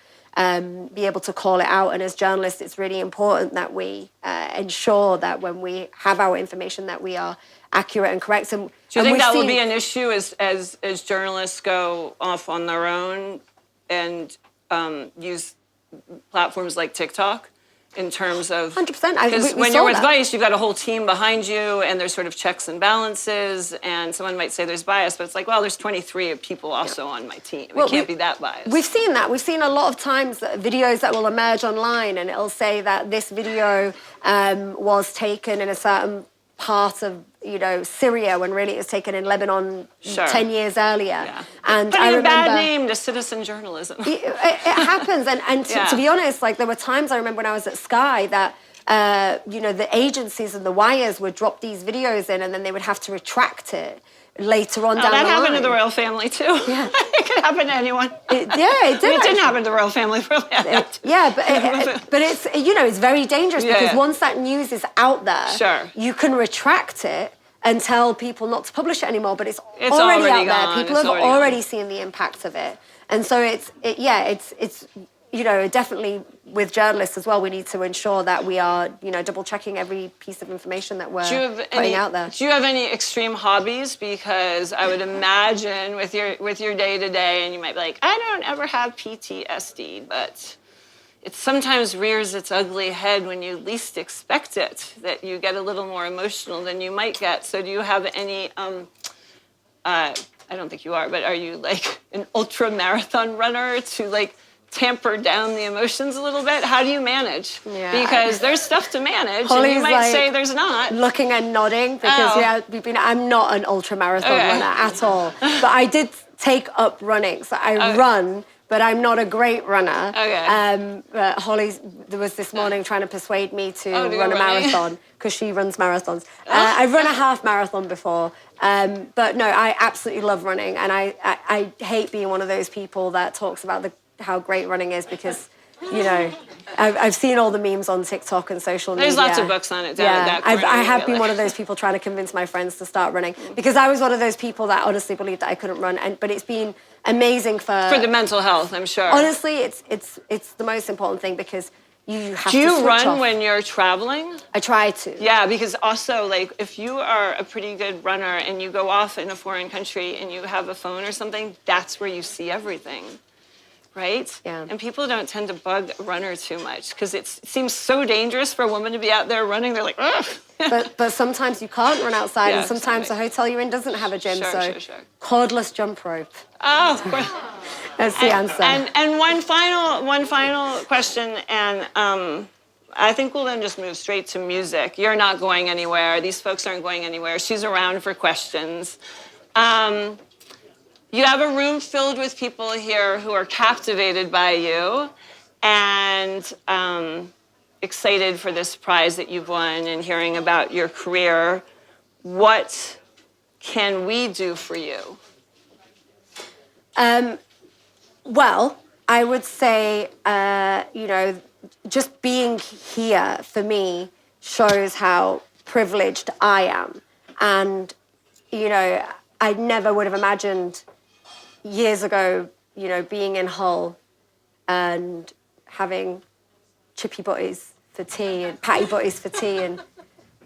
be able to call it out. And as journalists, it's really important that we ensure that when we have our information, that we are accurate and correct. And do you think that will be an issue as journalists go off on their own and use platforms like TikTok? In terms of 100%, because when you're with Vice, you've got a whole team behind you, and there's sort of checks and balances. And someone might say there's bias, but it's like, well, there's 23 people also on my team. It can't be that biased. We've seen that. We've seen a lot of times videos that will emerge online, and it'll say that this video was taken in a certain part of Syria, when really it was taken in Lebanon 10 years earlier. Yeah. And Putting I remember, a bad name to citizen journalism. It happens, and to be honest, like there were times I remember when I was at Sky that the agencies and the wires would drop these videos in, and then they would have to retract it later on down the line. That happened to the royal family too. Yeah. It could happen to anyone. It did. It didn't happen to the royal family really. But it's it's very dangerous because once that news is out there, you can retract it and tell people not to publish it anymore. But it's already out gone. there. People have already seen the impact of it, and so it's definitely with journalists as well. We need to ensure that we are double checking every piece of information that we're putting out there. Do you have any extreme hobbies? Because I would imagine with your day to day, and you might be like, I don't ever have PTSD, but it sometimes rears its ugly head when you least expect it. That you get a little more emotional than you might get. So do you have any? I don't think you are, but are you like an ultra marathon runner to tamper down the emotions a little bit? How do you manage? Yeah, because there's stuff to manage, Holly's and you might say there's not. Looking and nodding because I'm not an ultra marathon runner at all, but I did take up running, so I run. But I'm not a great runner. But Holly was this morning trying to persuade me to run a marathon because she runs marathons. I've run a half marathon before, but no, I absolutely love running, and I hate being one of those people that talks about how great running is because, I've seen all the memes on TikTok and social media. There's lots of books on it. I have been one of those people trying to convince my friends to start running because I was one of those people that honestly believed that I couldn't run, but it's been amazing for the mental health, I'm sure. Honestly, it's the most important thing because you have to switch off. Do you run when you're traveling? I try to. Yeah, because also if you are a pretty good runner and you go off in a foreign country and you have a phone or something, that's where you see everything. right? Yeah. And people don't tend to bug a runner too much because it seems so dangerous for a woman to be out there running. They're like, ugh. But sometimes you can't run outside, Yeah, and sometimes exactly. the hotel you're in doesn't have a gym. Sure, So sure. cordless jump rope. Oh, of course. That's the answer. And one final question, and I think we'll then just move straight to music. You're not going anywhere. These folks aren't going anywhere. She's around for questions. You have a room filled with people here who are captivated by you and excited for this prize that you've won and hearing about your career. What can we do for you? Well, I would say, just being here for me shows how privileged I am. And, I never would have imagined years ago, being in Hull and having chippy butties for tea and patty butties for tea and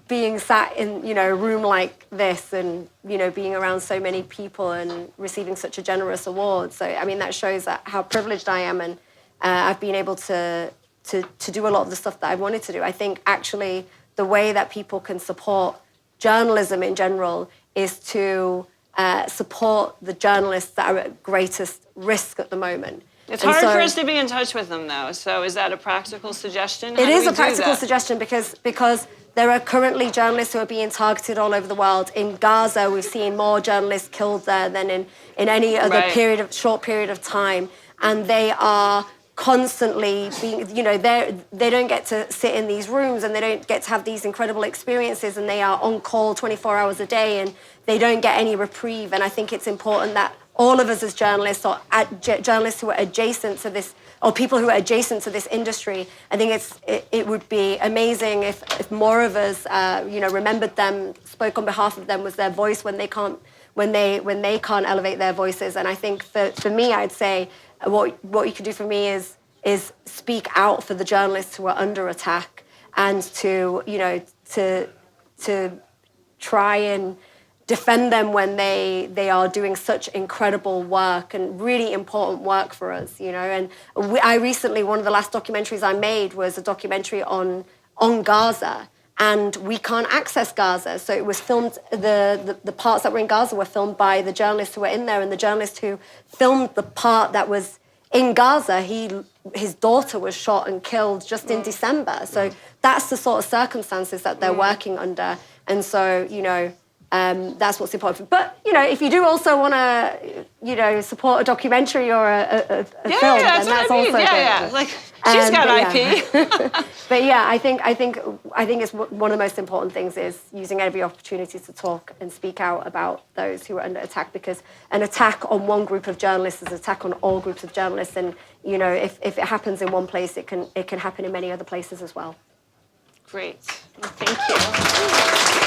being sat in, a room like this and, being around so many people and receiving such a generous award. So, that shows that how privileged I am, and I've been able to do a lot of the stuff that I wanted to do. I think actually the way that people can support journalism in general is to support the journalists that are at greatest risk at the moment. It's hard for us to be in touch with them, though. So is that a practical suggestion? It is a practical suggestion because there are currently journalists who are being targeted all over the world. In Gaza, we've seen more journalists killed there than in any other short period of time. And they are constantly being, they don't get to sit in these rooms and they don't get to have these incredible experiences, and they are on call 24 hours a day and they don't get any reprieve. And I think it's important that all of us as journalists or journalists who are adjacent to this, or people who are adjacent to this industry, I think it would be amazing if more of us, remembered them, spoke on behalf of them, was their voice when they can't elevate their voices. And I think for me, I'd say what you can do for me is speak out for the journalists who are under attack, and to try and defend them when they are doing such incredible work and really important work for us, And I recently, one of the last documentaries I made was a documentary on Gaza, and we can't access Gaza. So it was filmed, the parts that were in Gaza were filmed by the journalists who were in there, and the journalist who filmed the part that was in Gaza, his daughter was shot and killed just in December. So that's the sort of circumstances that they're working under. And so, that's what's important. But, if you do also want to, support a documentary or a film, then that's also good. Yeah. Like, she's got IP. But yeah, I think it's one of the most important things is using every opportunity to talk and speak out about those who are under attack, because an attack on one group of journalists is an attack on all groups of journalists. And, if it happens in one place, it can happen in many other places as well. Great. Well, thank you.